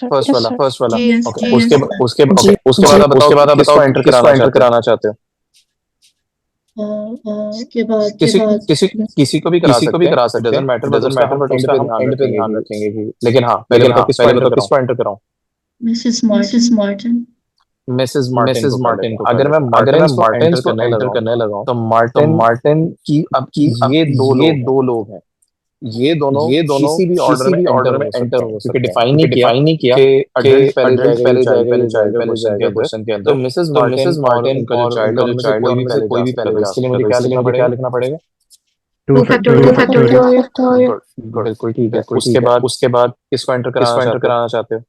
First वाला Yes, okay yes. उसके बाद आप बताओ किसको एंटर कराना चाहते हो उसके बाद किसी को भी करा सकते हैं डजंट मैटर बट उसका हम एंड पे ध्यान रखेंगे कि लेकिन हाँ पहले बताओ किसको एंटर कराऊं मिसेस मार्टिन मिसेस मार्टिन को अगर मैं मार्टिन को एंटर करने लगाऊं तो मार्टिन की ये दो लोग हैं ये दोनों किसी भी ऑर्डर में एंटर हो सकते हैं, डिफाइन नहीं किया कि अडल्ट पहले जाएगा क्वेश्चन के अंदर। तो मिसेस मार्टिन का जो चाइल्ड है उनमें से कोई भी पहले जा सकता है। इसके लिए मुझे क्या लिखना पड़ेगा? 2 factorial. गुड, बिल्कुल ठीक है। उसके बाद किसको एंटर कराना चाहते हो?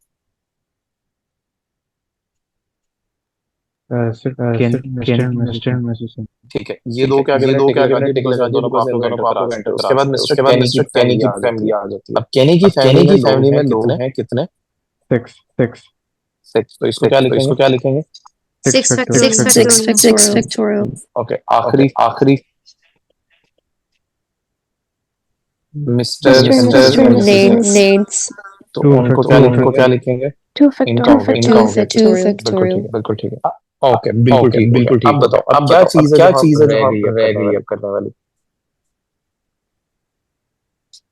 Sir, Mr. and Mrs. ठीक है, ये दो क्या टिक लगा दिए बिकॉज़ इन दोनों को आपको एंटर करा। उसके बाद मिस्टर केनी की फैमिली आ जाती है। अब केनी की फैमिली में लोग हैं कितने? 6. 6। तो इसको क्या लिखेंगे? 6 factorial. ओके, आखिरी मिस्टर Nades. तो उनको क्या लिखेंगे? 2 factorial. बिल्कुल ठीक है। ओके, बिल्कुल ठीक। अब बताओ, अब क्या चीज है जो रह गई है अब करने वाली?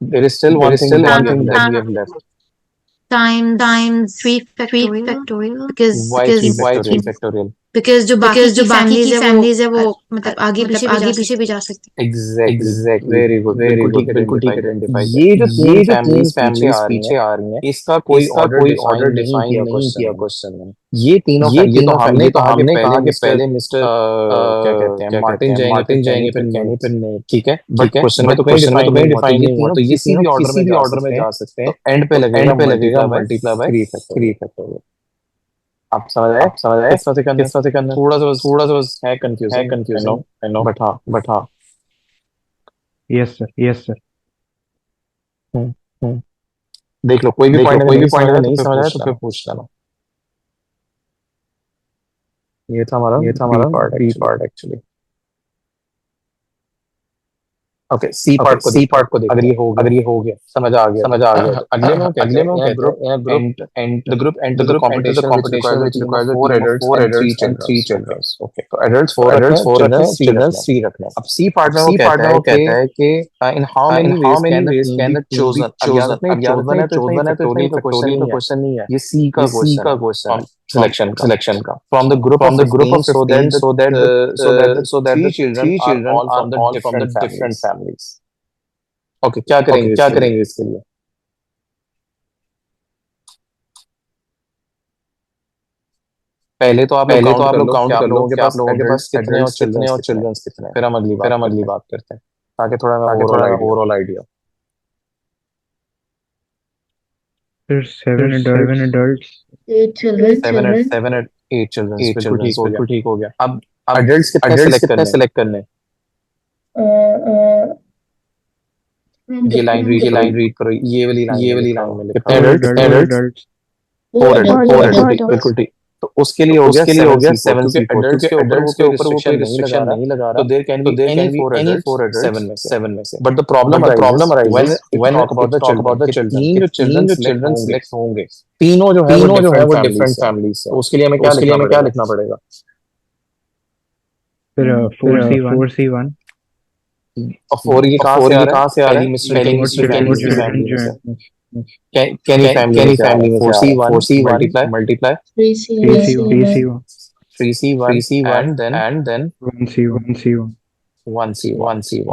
There is still one thing that we have left. Times 3 factorial Why 3 factorial? because जो बाकी की फैमिलीज है वो मतलब आगे पीछे भी जा सकती है। Exactly. Very good. बिल्कुल ठीक है। ये जो तीन फैमिलीज पीछे आ रही हैं, इसका कोई ऑर्डर डिफाइन नहीं किया क्वेश्चन में। ये तीनों तो हमने कहा कि पहले मिस्टर क्या कहते हैं मार्टिन जाएंगे फिर केनी फिर नेट, ठीक है। बट क्वेश्चन में तो कहीं डिफाइन नहीं हुआ, तो ये किसी भी ऑर्डर में जा सकते हैं। एंड पे लगेगा मल्टीप्लाई बाय 3 फैक्टोरियल। आप समझ आए किस तरह से करना? थोड़ा सा बस है कंफ्यूज आई नो बट हाँ Yes, sir. देख लो, कोई भी पॉइंट नहीं समझ आया तो फिर पूछ लेना। ये था हमारा B part actually. Okay, C part को देखो। अगर ये हो गया समझ आ गया तो अगले में कहते हैं group and the group and the competition which requires 4 adults and 3 children. Okay, तो adults 4 रखने हैं, children 3 रखने हैं। अब सी पार्ट में वो कहता है कि in how many ways can the chosen है तो क्वेश्चन नहीं है, ये सी का क्वेश्चन है। सिलेक्शन का from the group of 15 so that the 3 children are all from the different families. Okay, क्या करेंगे इसके लिए? पहले तो आप लोग काउंट कर लो कि आप लोगों के पास कितने और चिल्ड्रन कितने हैं। फिर हम अगली बात करते हैं ताकि थोड़ा overall idea. Sir, 7 adults. 8 children. 8 children बिल्कुल ठीक हो गया। अब अडल्ट्स कितने सेलेक्ट करने हैं? ये लाइन रीड करो, ये वाली लाइन में लिखो Adults. 4 बिल्कुल ठीक। तो उसके लिए हो गया 7 क्योंकि अडल्ट्स के ऊपर वो कोई रिस्ट्रिक्शन नहीं लगा रहा, तो there can be any 4 adults 7 में से। But the problem arises when talk about the children जो चिल्ड्रन सिलेक्ट होंगे, तीनों जो है वो डिफरेंट फैमिलीज से। उसके लिए हमें क्या लिखना पड़ेगा? Sir, 4C1. और ये कहां से आ रहा है? मिस्टर कैनी की फैमिली से। कैनी फैमिली में 4C1 multiply 3C1 and then 1C1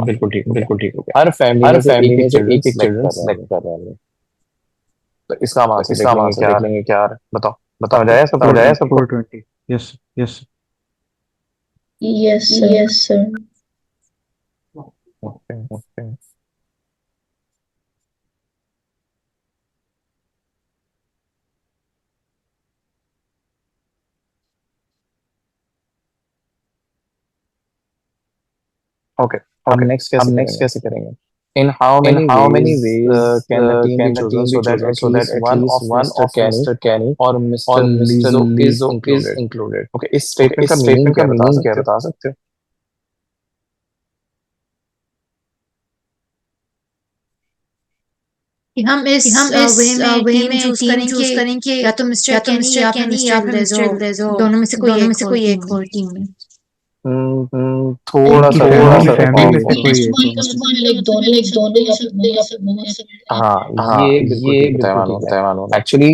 बिल्कुल ठीक हो गया। हर फैमिली में से एक चिल्ड्रन सेलेक्ट कर रहे हैं। तो इसका मार्क्स देखेंगे क्या बताओ जाए सब 420. Yes. Yes, sir. Okay okay next कैसे करेंगे? In how many ways can the team be chosen so that at least one of Mr. Kenny or Mr. Lizzo is included? Okay, इस स्टेटमेंट का meaning क्या बता सकते हो? कि हम इस वे में चूज करेंगे या तो मिस्टर केनी या फिर मिस्टर लेजो, दोनों में से कोई एक और टीम में। थोड़ा सा हाँ ये तैवान एक्चुअली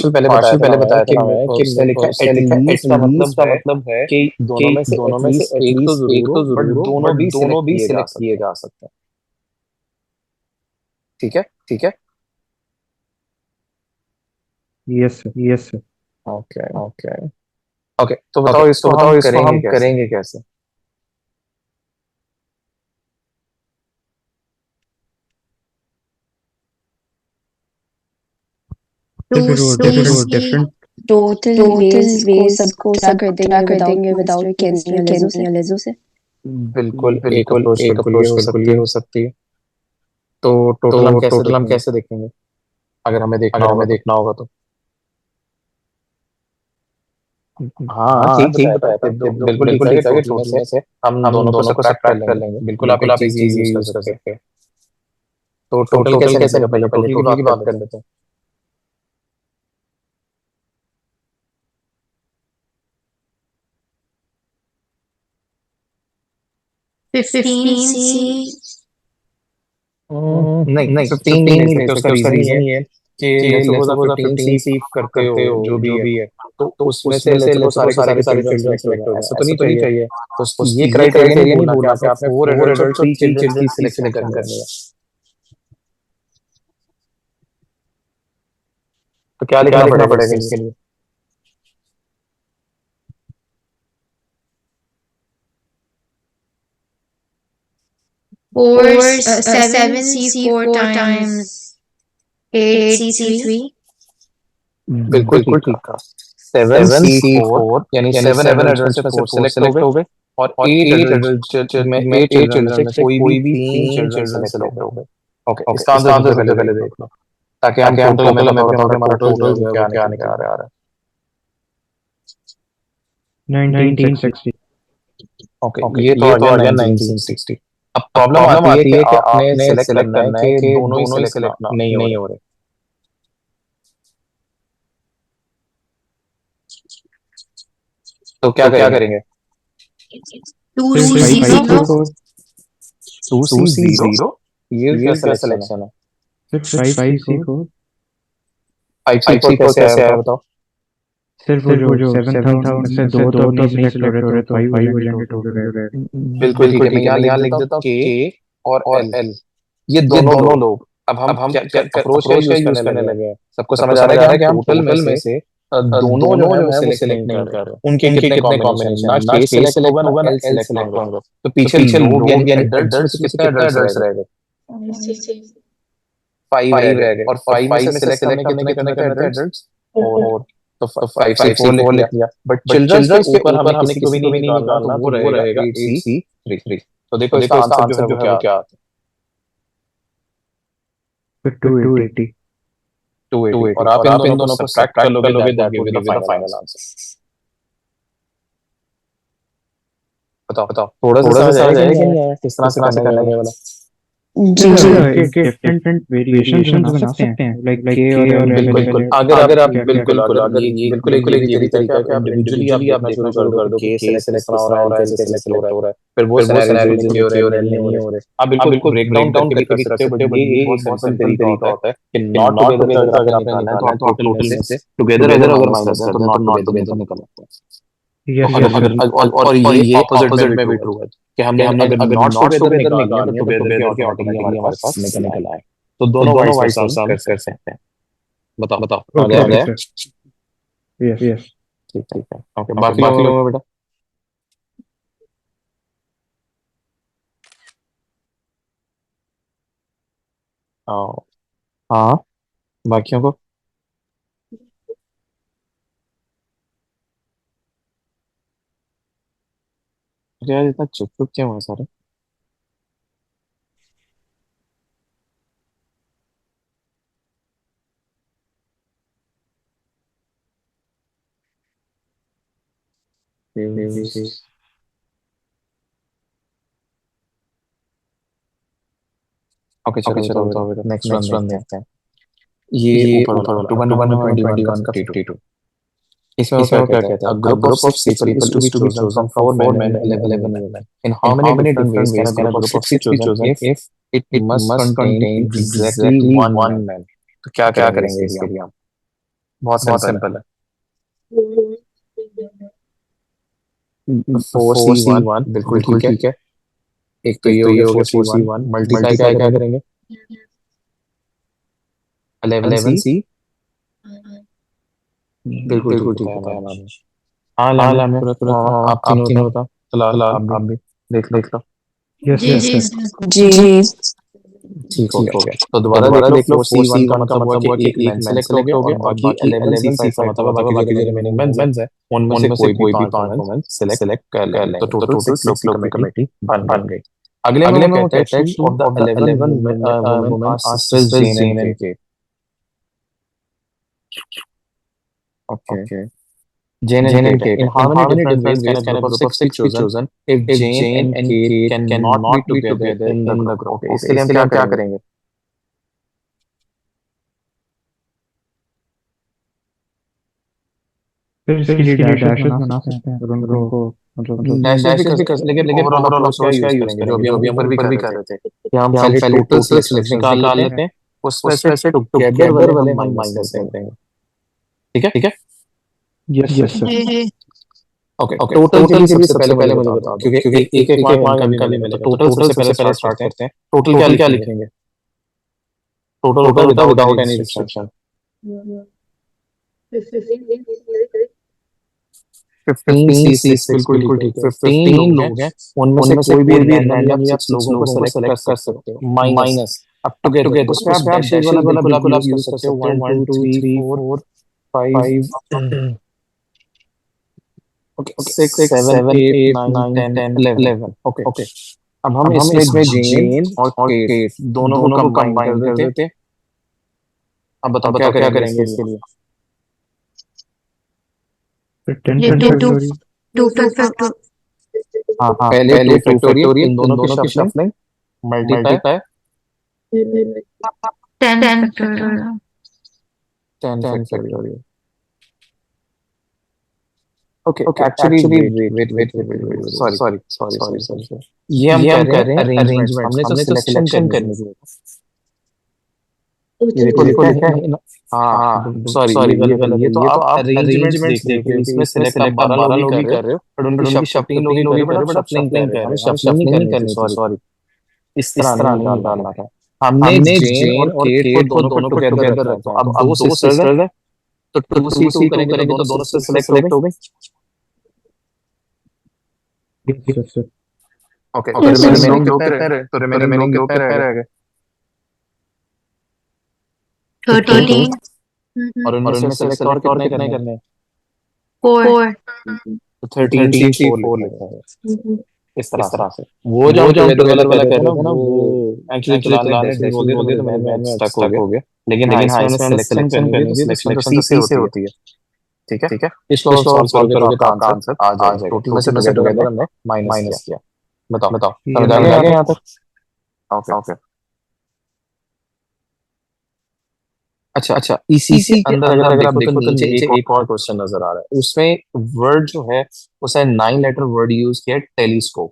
पहले बताया था मैं कि इसने लिखा एटलीस्ट का मतलब है कि दोनों में से एक तो जरूर बट दोनों भी सिलेक्ट किए जा सकते हैं। ठीक है ठीक है Yes, sir. Yes, sir. Okay okay okay तो बताओ इसको हम करेंगे कैसे If it was different, total ways को सब्ट्रैक्ट कर देंगे विदाउट कैंसिलिंग लेजो से। बिल्कुल एक अप्रोच ये हो सकती है तो टोटल हम कैसे देखेंगे अगर हमें देखना होगा तो हाँ ठीक बताया था बिल्कुल ठीक है कि टोटल में से हम दोनों को सब्ट्रैक्ट कर लेंगे बिल्कुल आप एक चीज ये यूज कर सकते हैं तो टोटल कैसे निकलेगा पहले टोटल की बात कर लेते हैं 15C नहीं 15 नहीं ले सकते उसका रीजन ये है कि लेट्स सपोज आप 15 सी करते हो जो भी है तो उसमें से लेट्स सपोज सारे चिल्ड्रन सेलेक्ट हो गए ऐसा तो नहीं चाहिए तो ये क्राइटेरिया नहीं बोलना कि आपने 4 एडल्ट्स और 3 चिल्ड्रन की सिलेक्शन करनी है तो क्या लिखना पड़ेगा इसके लिए seven C four times 8C3 बिल्कुल ठीक कहा 7C4 यानी 7 एडल्ट्स में से 4 सेलेक्ट हो गए और 8 एडल्ट्स में 8 चिल्ड्रन में से कोई भी 3 चिल्ड्रन सेलेक्ट हो गए ओके इसका आंसर सबसे पहले देख लो ताकि हम टोटल में पता हो हमारा टोटल क्या निकल आ रहा है 1960. ओके ये तो आ गया 1960 अब प्रॉब्लम आती है कि आपने सेलेक्ट करना है कि दोनों ही सेलेक्ट नहीं हो रहे तो क्या करेंगे 2C0 2C0 ये क्या सिलेक्शन है 5C4. 5C4 कैसे आया बताओ सिर्फ वो जो 7,000 से दो तो नहीं सेलेक्ट हो रहे तो 5 हो जाएंगे टोटल। बिल्कुल ठीक है मैं यहाँ लिख देता हूँ के और एल ये दोनों लोग अब हम क्या अप्रोच का यूज करने लगे हैं सबको समझ आ रहा है कि हम टोटल में से दोनों जो है वो सिलेक्ट नहीं कर रहे उनके कितने कॉम्बिनेशन ना के सिलेक्ट होगा ना एल सिलेक्ट होगा तो पीछे लोग यानी एडल्ट्स कितने एडल्ट्स रह गए 5 रह गए और 5 में से सिलेक्ट करने कितने एडल्ट्स और तो 5 से 4 लिख लिया बट चिल्ड्रंस के ऊपर हमें किसी को भी नहीं निकालना तो वो रहेगा 8C3 तो देखो इसका आंसर जो है वो क्या आता फिर 280. है 280 और आप इन दोनों को सब्ट्रैक्ट कर लोगे that will give the final answer बताओ थोड़ा सा समझ आया कि नहीं आया किस तरह से करने वाला जी डिफरेंट वेरिएशंस बना सकते हैं लाइक के और बिल्कुल अगर आप बिल्कुल अगर ये बिल्कुल ये भी तरीका है कि आप इंडिविजुअली आप देखना शुरू कर दो के सिलेक्ट हो रहा है कैसे सिलेक्ट हो रहा है फिर वो सिनेरियो जिनके हो रहे हैं नहीं हो रहे आप बिल्कुल ब्रेक डाउन करके भी कर सकते हो बट ये एक बहुत सिंपल तरीका होता है कि नॉट टुगेदर का अगर आपने निकालना है तो टोटल में से टुगेदर अगर माइनस है तो नॉट टुगेदर निकल आता है और ये ऑपोजिट में भी ट्रू है कि हमने अगर नॉट टुगेदर निकालना है तो टुगेदर के ऑटोमेटिकली हमारे पास निकल आए तो दोनों वाइस वर्सा कर सकते हैं बताओ आ गया यस ठीक है ओके बाकी लोगों में बेटा हाँ बाकियों को अरे यार इतना चुप चुप क्यों है सारे ओके चलो नेक्स्ट वन देखते हैं ये ऊपर वाला 2 का 52 इसमें वो क्या कहता है a group of 6 people to be chosen from 4 men and 11 women in how many different ways can a group of 6 be chosen if it must contain exactly one man तो क्या करेंगे इसके लिए हम बहुत सिंपल है 4C1 बिल्कुल ठीक है एक तो ये हो गया 4C1 मल्टीप्लाई क्या करेंगे 11C बिल्कुल ठीक बताया मैंने। हाँ लामिया पूरा पूरा आप तीनों बता फिलहाल आप भी देख लो। यस जी यस जी सर। जी ठीक हो गया। तो दोबारा देख लो 4C1 का मतलब हुआ कि एक मेन सेलेक्ट हो गया और बाकी 11C5 का मतलब बाकी जो रिमेनिंग मेंस है उनमें से कोई भी 5 वुमेन सेलेक्ट कर लेंगे। तो टोटल 6 लोग की कमेटी बन गई। अगले में वो कहता है 2 of the 11 women are sisters Jane and Kate. Okay Jane and Kate. In how many different ways can a group of six be chosen if Jane and Kate cannot be together in the group? Okay, इसके लिए हम क्या करेंगे? फिर इसके लिए dashes बना सकते हैं और उनको मतलब डैशेस भी कर सकते हैं, लेकिन ओवरऑल अप्रोच क्या यूज करेंगे जो अभी हम ऊपर भी कर रहे थे कि हम पहले टोटल सिलेक्शंस निकाल लेते हैं उसमें से टुगेदर वाले हम माइनस कर देंगे। ठीक है यस यस सर। जी ओके टोटल के लिए सबसे पहले मुझे बता दो क्योंकि एक एक मार्क इनका भी मिलेगा। टोटल सबसे पहले स्टार्ट करते हैं। टोटल क्या लिखेंगे? टोटल होता है विदाउट एनी रिस्ट्रिक्शन 15C6 बिल्कुल ठीक। 15 लोग हैं उनमें से कोई भी रैंडमली आप 6 लोगों को सेलेक्ट कर सकते हो माइनस अब टुगेदर उसमें आप डैशेस वाला बिल्कुल आप यूज कर सकते हो 1 2 3 4 5 ओके 6 7 8 9 10 11 ओके अब हम इसमें जेन और केट दोनों को कंबाइन कर देते। अब बताओ क्या करेंगे इसके लिए? फिर 10 जी टू फैक्टोरियल टू फैक्टर हाँ पहले 2 फैक्टोरियल इन दोनों की shuffling multiply 10 factorial 10 factorial. Okay actually wait sorry ये हम कर रहे हैं अरेंजमेंट हमने तो सिलेक्शन करनी है। ये देखो लिखा है हाँ सॉरी ये तो आप अरेंजमेंट्स देख रहे हो कि इसमें सिलेक्ट आप 12 लोग ही कर रहे हो बट उनकी 15 लोग ही कर रहे हो बट आप शफलिंग कर रहे हो। हमें शफलिंग नहीं करनी थी सॉरी इस तरह नहीं निकालना था। हमने जेन और केट को दोनों को टुगेदर रखा है। तो अब दो सिस्टर्स है तो 2C2 करेंगे तो दोनों सिस्टर सेलेक्ट हो गई। Yes sir. Okay Yes, sir. Remaining लोग कितने रह गए? 13 और उनमें से सेलेक्ट और कितने करने हैं? 4 तो 13C4 लिखा है इस तरह से। वो जो हम टुगेदर वाला कर रहे थे ना वो एक्चुअली फिलहाल डैशेस बोल दिए तो मेरे ध्यान में स्टक हो गया। लेकिन हाँ इसमें हमें सिलेक्शन करनी थी तो सिलेक्शन तो सी से होती है। ठीक है इसको सॉल्व करोगे तो आपका आंसर आ जाएगा। टोटल में से टुगेदर हमने माइनस किया। बताओ समझ आ गया यहाँ तक? ओके अच्छा इसी के अंदर अगर आप देखो तो नीचे एक और क्वेश्चन नजर आ रहा है। उसमें वर्ड जो है उसने 9 लेटर वर्ड यूज किया है टेलीस्कोप।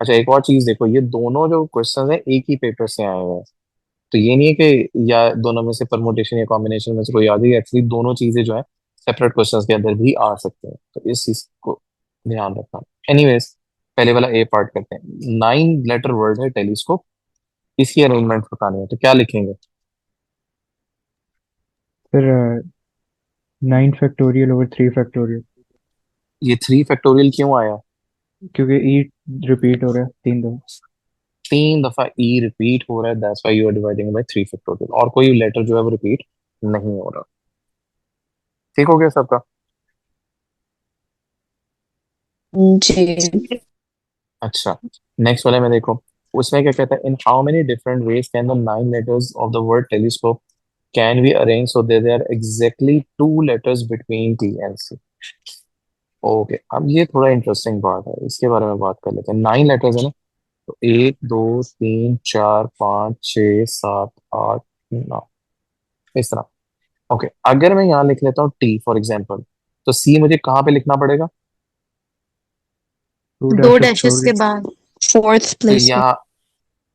अच्छा एक और चीज देखो ये दोनों जो क्वेश्चन है एक ही पेपर से आए हुए हैं। तो ये नहीं है कि या दोनों में से परमुटेशन या कॉम्बिनेशन में से कोई आ जाए। एक्चुअली दोनों चीजें जो है सेपरेट क्वेश्चंस के अंदर भी आ सकते हैं तो इस चीज को ध्यान रखना। एनीवेज पहले वाला ए पार्ट करते हैं। 9 लेटर वर्ड है टेलीस्कोप इसकी अरेंजमेंट बतानी है तो क्या लिखेंगे? फिर 9 फैक्टोरियल ओवर 3 फैक्टोरियल ये 3 फैक्टोरियल क्यों आया? क्योंकि ई रिपीट हो रहा है 3 दफा। 3 दफा ई रिपीट हो रहा है that's why you are dividing by 3 factorial और कोई लेटर जो है वो रिपीट नहीं हो रहा। ठीक हो गया सबका? जी अच्छा नेक्स्ट वाले में देखो उसमें क्या कहता है in how many different ways can the 9 letters of the word telescope can be arrange so there are exactly 2 letters between T and C. Okay अब ये थोड़ा इंटरेस्टिंग बात है इसके बारे में बात कर लेते हैं। 9 लेटर्स है ना तो 1 2 3 4 5 6 7 8 9 इस तरह। ओके अगर मैं यहाँ लिख लेता हूँ टी फॉर एग्जाम्पल तो सी मुझे कहाँ पे लिखना पड़ेगा? 2 डैशेस के बाद फोर्थ तो प्लेस यहाँ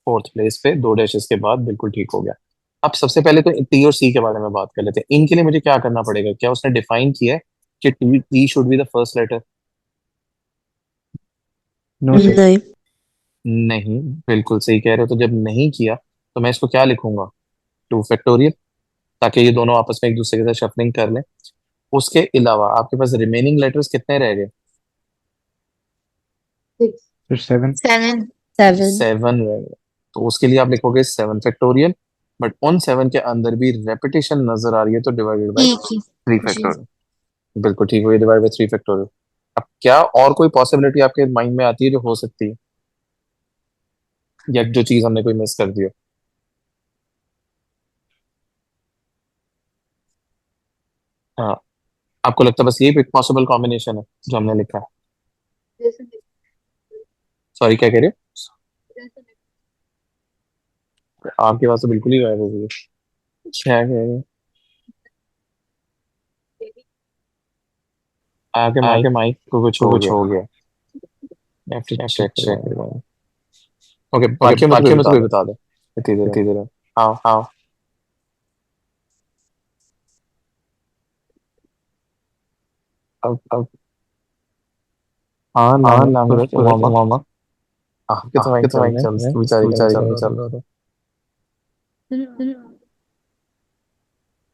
4th प्लेस पे 2 डैशेस के बाद बिल्कुल ठीक हो गया। अब सबसे पहले तो टी और सी के बारे में बात कर लेते हैं। इनके लिए मुझे क्या करना पड़ेगा? क्या उसने डिफाइन किया है कि T should be the first letter? No sir. नहीं नहीं बिल्कुल सही कह रहे हो। तो जब नहीं किया तो मैं इसको क्या लिखूंगा? 2 फैक्टोरियल ताकि ये दोनों आपस में एक दूसरे के साथ शफलिंग कर लें। उसके अलावा आपके पास रिमेनिंग लेटर्स कितने रह गए? फिर 7 7 7. 7 रह गए। तो उसके लिए आप लिखोगे 7 फैक्टोरियल, बट उन 7 के अंदर भी रेपिटेशन नजर आ रही है तो डिवाइडेड बाय ठीक है 3 फैक्टोरियल। बिल्कुल ठीक हुई, डिवाइड बाय 3 फैक्टोरियल। अब क्या और कोई पॉसिबिलिटी आपके माइंड में आती है जो हो सकती है, या जो चीज हमने कोई मिस कर दी हो? हाँ, आपको लगता है बस ये पॉसिबल कॉम्बिनेशन है जो हमने लिखा है? सॉरी, क्या कह रहे हो? आपकी बात तो बिल्कुल ही गायब हो गई है। क्या कह रहे हो? आगे माइक को कुछ हो गया। चेक। ओके, बाकी में तो कोई बता दे इतनी देर में। हाँ हाँ। अब हाँ लांग मामा। आपके तो माइक चल रहे हैं, बेचारी का नहीं चल रहा था।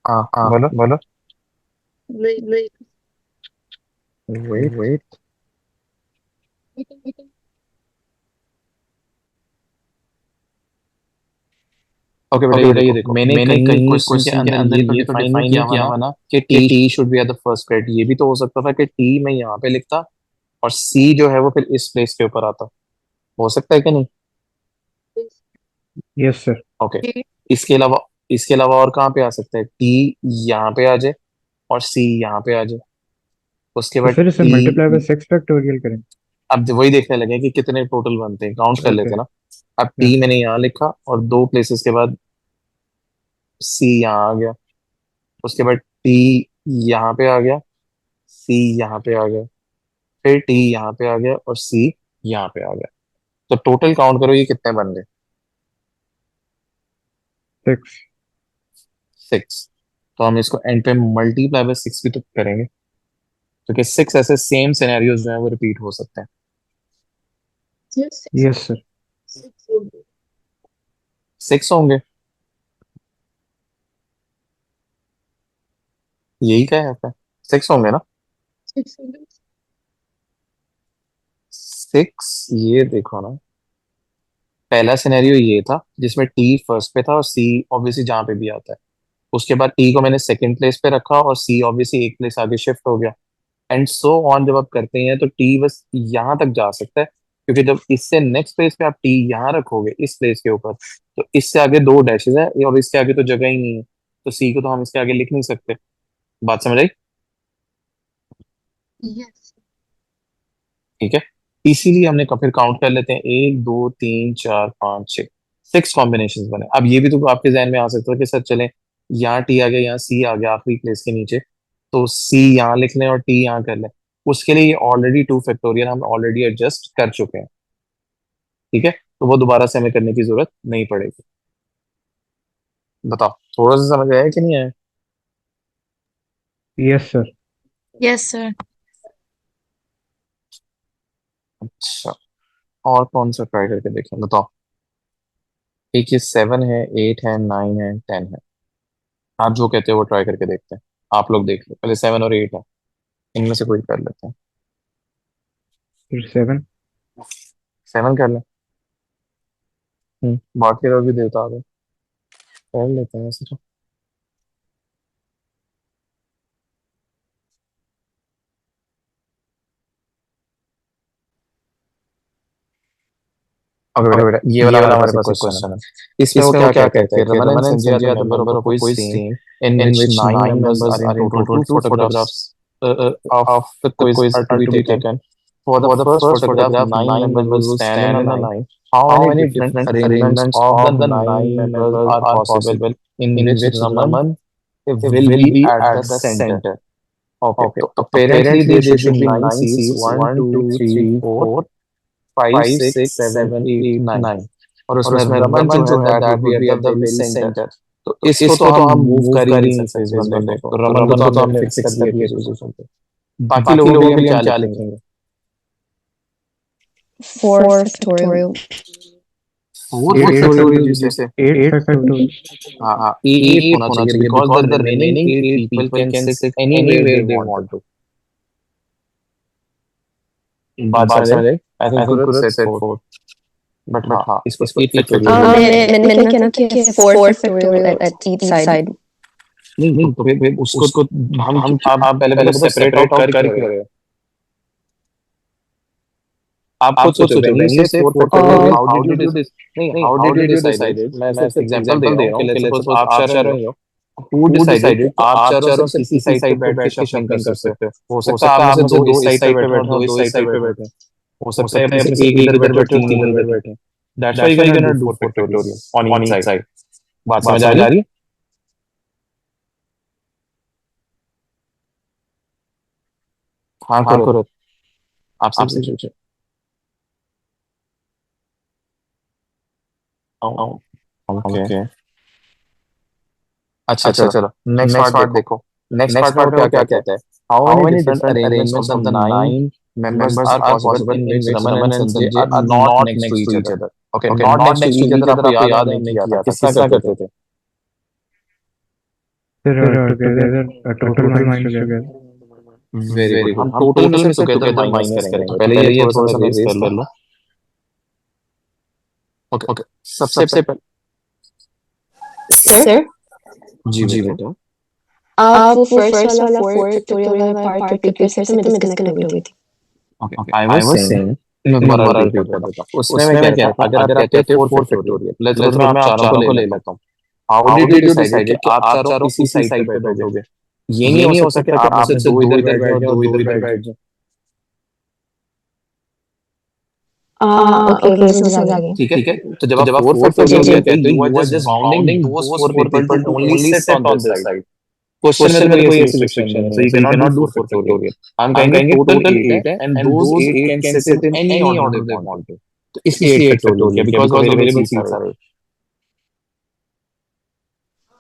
हाँ बोलो बोलो। वेट। ओके बेटा, ये देखो मैंने कहीं क्वेश्चन के अंदर ये तो डिफाइन नहीं किया हुआ ना कि T should B at the first plate. ये भी तो हो सकता था कि टी मैं यहाँ पे लिखता और सी जो है वो फिर इस प्लेस के ऊपर आता। हो सकता है कि नहीं? यस सर ओके, इसके अलावा और कहाँ पे आ सकता है? टी यहाँ पे आ जाए और सी यहाँ पे आ जाए। उसके तो बाद फिर इसे मल्टीप्लाई बाय 6 फैक्टोरियल करें अब वही देखने लगे कि कितने टोटल बनते हैं, काउंट कर लेते ओके हैं ना। अब टी मैंने यहाँ लिखा और 2 प्लेसेस के बाद सी यहाँ आ गया। उसके बाद टी यहाँ पे आ गया, सी यहाँ पे आ गया, फिर टी यहाँ पे आ गया और सी यहाँ पे आ गया। तो टोटल काउंट करो ये कितने बन गए? 6 6। तो हम इसको एंड पे मल्टीप्लाई बाय 6 भी तो करेंगे, क्योंकि 6 ऐसे सेम सिनेरियोज जो है वो रिपीट हो सकते हैं। यस सर 6 होंगे, यही क्या है आपका? 6 होंगे ना? 6, ये देखो ना, पहला सिनेरियो ये था जिसमें टी फर्स्ट पे था और सी ऑब्वियसली जहाँ पे भी आता है। उसके बाद टी को मैंने सेकंड प्लेस पे रखा और सी ऑब्वियसली एक प्लेस आगे शिफ्ट हो गया। एंड सो ऑन जब आप करते हैं तो टी बस यहाँ तक जा सकता है, क्योंकि जब इससे नेक्स्ट प्लेस पे आप टी यहाँ रखोगे इस प्लेस के ऊपर, तो इससे आगे 2 डैशेज है और इसके आगे तो जगह ही नहीं है, तो सी को तो हम इसके आगे लिख नहीं सकते। बात समझ आई? ठीक है, इसीलिए हमने फिर काउंट कर लेते हैं, 1 2 3 4 5 6, 6 कॉम्बिनेशन बने। अब ये भी तो आपके जहन में आ सकता है कि सर चले यहाँ टी आ गया, यहाँ सी आ गया आखिरी प्लेस के नीचे, तो सी यहाँ लिख लें और टी यहाँ कर लें। उसके लिए ऑलरेडी 2 फैक्टोरियल हम ऑलरेडी एडजस्ट कर चुके हैं। ठीक है, तो वो दोबारा से हमें करने की जरूरत नहीं पड़ेगी। बताओ, थोड़ा सा समझ आया कि नहीं आया? यस सर यस सर अच्छा, और कौन सा ट्राई करके देखें, बताओ। एक ये 7 है, 8 है, 9 है, 10 है। आप जो कहते हो वो ट्राई करके देखते हैं। आप लोग देख लो, पहले 7 और 8 है, इनमें से कोई कर लेते हैं। फिर 7 7 कर लें। बाकी लोग भी देता आ कर लेते हैं ऐसे तो। ओके बेटा, ये वाला हमारे पास एक क्वेश्चन है। इसमें वो क्या कहते हैं कि Raman and Sanjay are the member of a quiz team in which 9 members are in total. 2 photographs of the quiz are to be taken. For the first photograph, 9 members will stand in a line. How many different arrangements of the 9 members are possible in which Raman will be at the center? Okay, so apparently there should be 9 seats, 1 2 3 4 5 6 7 8 9, और उसमें रमन जो है that would be at the very center. तो इसको तो हम move कर ही नहीं सकते इस बंदे को, तो रमन को तो हमने फिक्स कर दिया पोजीशन पे। बाकी लोगों के लिए हम क्या लिखेंगे? 4 factorial. 4 8 फैक्टोरियल जैसे 8 फैक्टोरियल हाँ 8 होना चाहिए because the remaining 8 people can sit anywhere they want to. बात समझ आई? I think Kurat said 4 but हाँ इसको 8 फैक्टोरियल मैंने क्या ना कि 4 factorial at each side. नहीं तो फिर उसको हम आप पहले सेपरेट आउट कर क्यों रहे हो? आप खुद सोचो when you say 4 factorial how did you नहीं how did you decide it? मैं सिर्फ एग्जांपल दे रहा हूँ कि let's suppose आप शहर में हो who decided कि आप चारों से किसी साइड पे बैठ के शफलिंग कर सकते हो हो सकता है आप में से दो इस साइड पे बैठे हो दो इस साइड पे बैठे हो सकता है अपने से एक इधर बैठे हो तीन इधर बैठे that's why you're gonna do 4 factorial on each side. बात समझ आ रही है? हाँ करो आपसे पूछो ओके अच्छा चलो नेक्स्ट पार्ट देखो नेक्स्ट पार्ट में क्या कहता है how many different arrangements of the 9 members are possible in which Raman and Sanjay are not next to each other. Okay, not next to each other आपको याद है हमने किया था किस तरह करते थे? Sir, together, total minus together. Very good हम टोटल में से टुगेदर माइनस करेंगे पहले ये थोड़ा सा मैं रेज कर लो ओके सबसे पहले Sir, जी बेटा आप वो फर्स्ट वाला 4 factorial वाला पार्ट रिपीट कर सकते हैं मैं डिस्कनेक्ट हो गई थी. ओके आई वाज सेइंग मैं दोबारा रिपीट कर देता हूं उसमें मैं क्या था अगर आप कहते हो 4 फैक्टोरियल लेट्स मैं आप चारों को ले लेता हूं हाउ डिड यू डिसाइड कि आप चारों किसी साइड पे बैठोगे ये नहीं हो सकता कि आप में से दो इधर बैठ जाओ दो इधर बैठ जाओ ओके समझ आ गया. ठीक है तो जब आप 4 फैक्टोरियल कहते हो you are just bounding those 4 people to only sit on this side. Question में कोई ऐसी रिस्ट्रिक्शन है so you cannot do 4 factorial. हम कहेंगे टोटल 8 है and those 8 can sit in any order they want to. तो इसलिए 8 factorial because available seats are 8.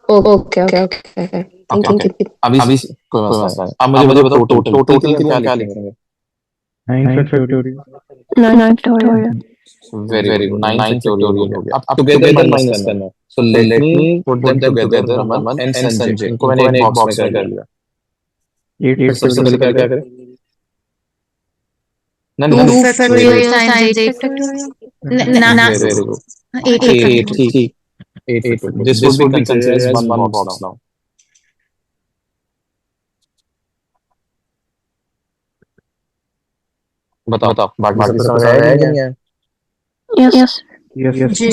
Okay thank you. अभी कोई मसला नहीं अब मुझे बताओ टोटल के लिए क्या लिखेंगे 9 factorial. No factorial. Very good 9 factorial हो गया अब टुगेदर माइनस करना है so let me put them together Raman and Sanjay इनको मैंने एक बॉक्स में कर लिया 8 सबसे पहले क्या करें ना 2 factorial times 8 factorial. Very good 8 ठीक 8 this would be considered as one box now बताओ बाकी सब समझ आया कि नहीं आया Yes. Yes. जी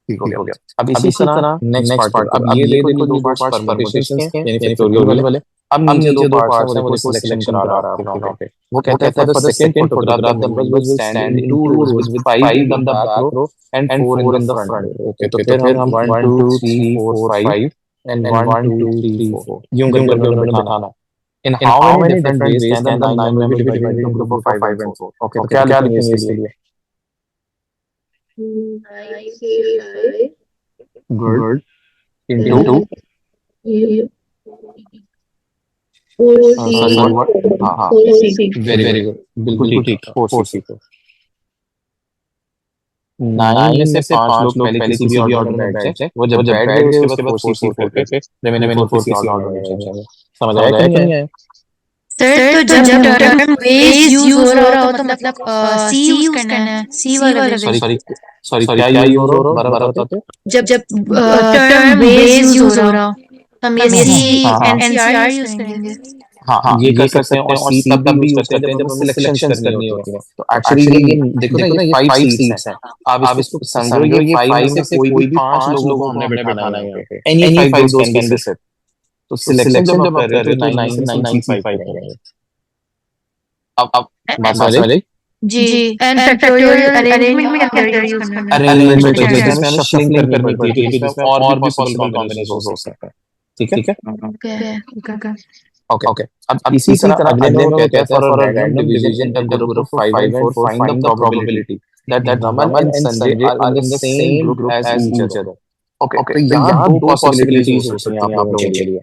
ठीक हो गया अब इसी तरह नेक्स्ट पार्ट अब ये दे देंगे दो पार्ट्स परम्यूटेशंस के यानी फैक्टोरियल वाले अब नीचे दो पार्ट्स हैं वो देखो सिलेक्शन करा रहा है आपके पे वो कहता है for the second photograph the numbers will stand in two rows with 5 in the back row and 4 in the front okay तो फिर हम 1 2 3 4 5 एंड 1 2 3 4 यूं करके उन्होंने बिठाना in how many different ways can the 9 members be divided into group of 5 and 4 okay तो क्या लिखेंगे इसके लिए good into sorry what हाँ very good बिल्कुल ठीक 4 6 9 में से 5 लोग पहले किसी भी ऑर्डर में बैठ जाए वो जब बैठ गए उसके बाद 4 4 करके रिमेनिंग 4 किसी ऑर्डर में जाएंगे समझ आया कि नहीं आया सर तो जब टर्म बेस यूज हो रहा हो तो मतलब सी यूज करना है सी वाला सॉरी क्या यूज हो रहा है बराबर बताते जब टर्म बेस यूज हो रहा हो तो हम ये सी एनसीआर यूज करेंगे हाँ ये कर सकते हैं और सी तब भी यूज करते हैं जब हमें सिलेक्शन करनी होती है तो एक्चुअली ये देखो ना ये 5 सीट्स हैं आप इसको समझो ये 5 में से कोई भी 5 लोगों को हमने बैठाना है यहाँ पे एनी 5 दोस्त कैन बी सिट तो सिलेक्शन जब आप कर रहे हो तो 995 करेंगे अब बात समझ आई जी एंड फैक्टोरियल अरेंजमेंट में क्या यूज करना है अरेंजमेंट में जिसमें हमें शफलिंग करनी पड़ती है जिसमें और भी पॉसिबल कॉम्बिनेशंस हो सकते हैं ठीक है ओके अब इसी तरह अगले में कहते हैं for a random division of the group of 5 and 4 find the probability that Raman and Sanjay are in the same group as each other okay तो यहाँ दो पॉसिबिलिटीज हो सकती हैं आप लोगों के लिए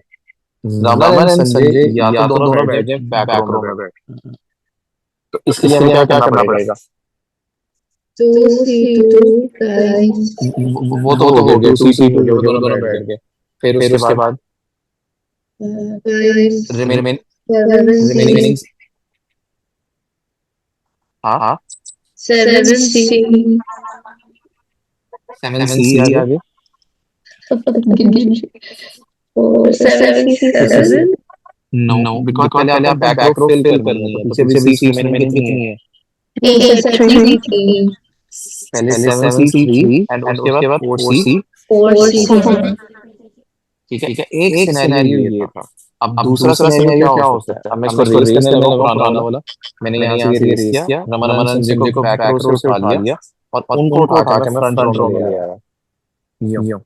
Raman and Sanjay या तो दोनों बैठ जाए बैक रो में बैठ तो इसके लिए हमें क्या करना पड़ेगा 2C2 times वो तो हो गया 2C2 हो गया, वो दोनों बैठ गए। फिर उसके बाद 5 रिमेनिंग 7C हाँ 7C 7C आगे 7C7 नो बिकॉज पहले आप बैक रो फिल करनी है, तो पीछे भी सीट रिमेनिंग कितनी है? 3 पहले 7C3 एंड उसके बाद 4C। 4C7 ठीक है, एक सिनेरियो ये था। अब दूसरा सिनेरियो क्या हो सकता है? अब मैं इसको रेस करने लगा पुराना वाला, मैंने यहाँ से ये रेस किया, रमानंद सिंह को बैक रो से उठा लिया और उनको उठा के मैं फ्रंट रो में ले आया। यूं।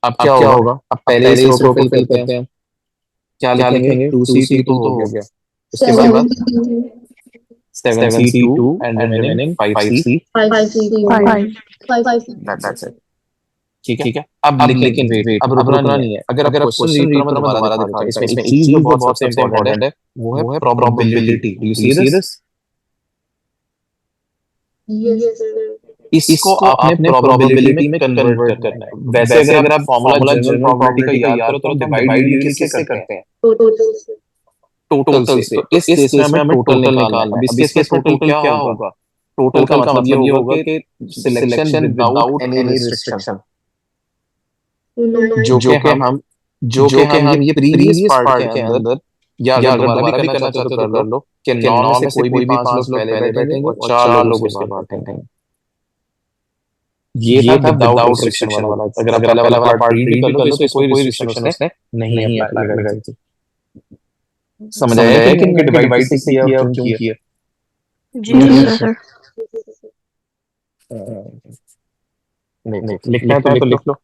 अब क्या होगा? अब पहले इस रो को फिल करते हैं, क्या लिखेंगे? 2C2 तो हो गया, उसके बाद 7C2 and remaining 5C। 5 that's it. ठीक है। अब लेकिन वेट, अब रुकना नहीं है। अगर क्वेश्चन रीड करो मैं दोबारा दिखा देता हूं। इसमें एक चीज जो बहुत सबसे इम्पोर्टेंट है वो है probability. Do you see this? इसको आपने प्रोबेबिलिटी में कन्वर्ट करना है। वैसे अगर आप फॉर्मूला जनरल प्रोबेबिलिटी का याद करो तो डिवाइड यूनिट किससे करते हैं? टोटल से। तो इस केस में हमें टोटल निकालना है। अब इस केस में टोटल क्या होगा? टोटल का मतलब ये होगा कि सिलेक्शन विदाउट एनी रिस्ट्रिक्शन, जो कि हम ये प्रीवियस पार्ट के अंदर या अगर दोबारा भी करना चाहते हो तो कर लो कि 9 में से कोई भी 5 लोग पहले बैठेंगे और 4 लोग उसके बाद बैठेंगे। ये था विदाउट रिस्ट्रिक्शन वाला। अगर आप पहला वाला पार्ट रीड कर लो तो इसमें कोई रिस्ट्रिक्शन उसने नहीं लगाई थी। समझ आया कि इनके डिवाइड से किया और क्यों किया? जी सर। नहीं लिखना है तो लिख लो,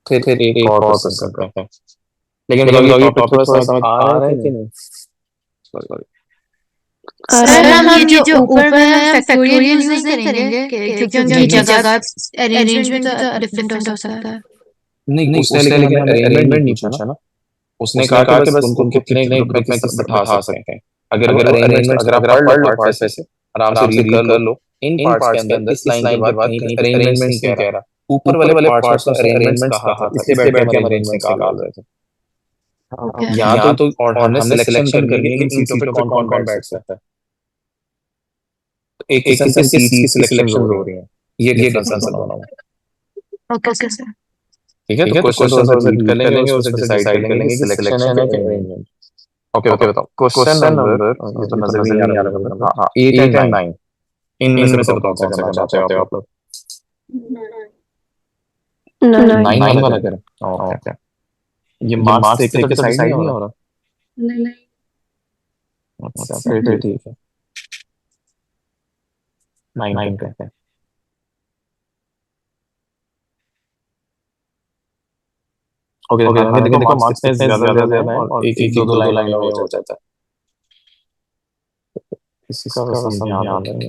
फिर एक और क्वेश्चन करते हैं। लेकिन ये टॉपिक थोड़ा समझ आ रहा है कि नहीं? सॉरी सर हम ये जो ऊपर में फैक्टोरियल यूज नहीं करेंगे क्योंकि उनकी जगह अरेंजमेंट तो डिफरेंट हो सकता है। नहीं उसने लेकिन हमें अरेंजमेंट नहीं पूछा ना। उसने कहा कि बस उनको कितने ग्रुप में किस बैठा सकते हैं। अगर वो अरेंजमेंट अगर आप पढ़ लो पार्ट्स वैसे आराम से रीड कर लो, इन पार्ट्स के अंदर इस लाइन के बाद कहीं अरेंजमेंट नहीं कह रहा, ऊपर वाले पार्ट्स में अरेंजमेंट्स कहा था, इसलिए बैठ के हम अरेंजमेंट्स निकाल रहे थे। यहाँ तो और हमने सिलेक्शन करनी है कि इन सीटों पे कौन कौन बैठ सकता है। तो एक किस्म से सीट्स की सिलेक्शन हो रही है, ये डिफरेंस है दोनों में। Okay sir. ठीक है, तो क्वेश्चन थोड़ा सा रीड कर लेंगे और उससे डिसाइड कर लेंगे कि सिलेक्शन है कि अरेंजमेंट। ओके बताओ क्वेश्चन नंबर, ये तो नजर नहीं आ रहा। हां 8 एंड 9 इनमें से बताओ कौन सा करना चाहते हो आप लोग? 9 वाला करें। ओके, ये मार्क्स देख के तो डिसाइड नहीं हो रहा। नहीं अच्छा फिर ठीक है, 9 करते हैं। ओके देखो मार्क्स में ज्यादा है और एक एक दो लाइन में हो जाता है। इसका बस ध्यान रखेंगे।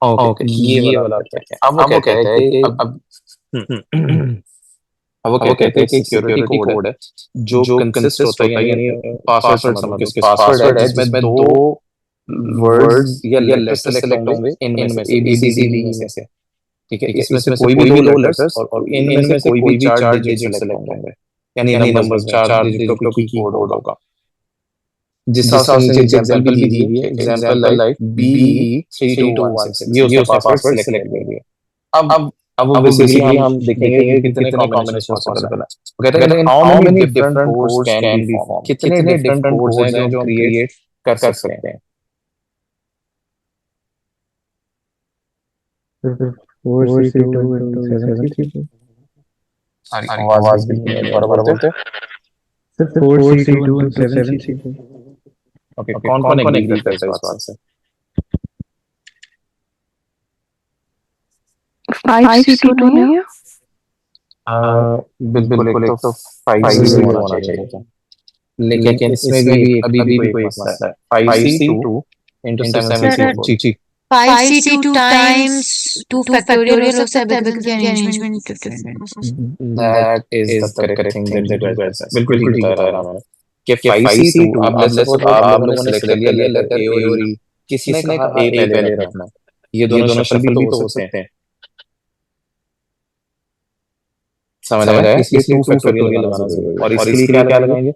ओके ये वाला क्या है? अब वो कहते हैं कि अब वो कहते हैं कि सिक्योरिटी कोड है जो कंसिस्ट होता है, यानी पासवर्ड समझ लो कि पासवर्ड है जिसमें दो वर्ड्स या लेटर्स सेलेक्ट होंगे इनमें से ABCD में से। ठीक है, इसमें से कोई भी दो लेटर्स और इनमें से कोई भी 4 डिजिट सेलेक्ट होंगे, यानी नंबर्स 4 डिजिट का की कोड होगा। जिस हिसाब से नीचे एग्जांपल भी दी हुई है, एग्जांपल लाइक BE3216, ये उसका पासवर्ड सेलेक्ट कर दिया। अब वो बेसिकली हम देखेंगे कि कितने कॉम्बिनेशन पॉसिबल है। कहते हैं how many different codes can be form, कितने डिफरेंट कोड्स हैं जो हम क्रिएट कर सकते हैं। 4C2 into 7C2 आवाज भी बराबर बोलते हैं। Sir 4C2 into 7C2 okay, कौन एग्री करता है इस बात से? 5C2 नहीं है? बिल्कुल एक तो 5C होना चाहिए, लेकिन इसमें भी अभी भी कोई मसला है। 5C2 into 7C4 जी 5C2 times 2 factorial हो सकता है because the arrangement different हो सकता है। that is the correct thing that you guys said। बिल्कुल ठीक बता रहा है। कि 5C2 अब लेट्स सपोज आप लोगों ने सिलेक्ट कर लिया लेटर ए और ई, किसने कहा ए पहले रखना, ये दोनों शफल भी तो हो सकते हैं। समझ आया? इसलिए 2 फैक्टोरियल लगाना जरूरी है। और इसके लिए क्या लगाएंगे?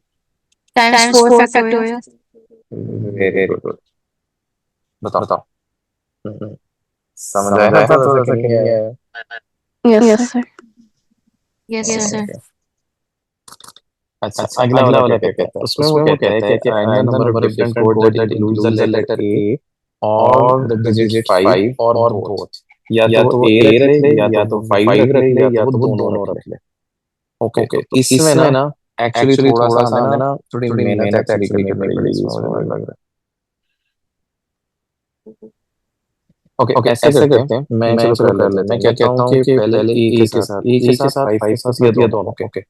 Times 4 factorial. वेरी गुड, बताओ। समझ आया ना थोड़ा सा कि नहीं आया? Yes, sir. Yes sir. अच्छा, अगला वाला क्या कहता है? उसमें वो कहता है कि find the number of different code that includes the letter A और the digit 5 और both, या तो A रख ले या तो 5 रख ले या तो वो दोनों रख ले। ओके, तो इसमें ना एक्चुअली थोड़ा सा हमें ना थोड़ी मेहनत एक्चुअली करनी पड़ेगी इसमें, मुझे लग रहा है। ओके, ऐसे करते हैं, मैं चलो कर लेता हूँ। मैं कहता हूँ कि पहले ए के साथ 5 के साथ या दोनों। ओके,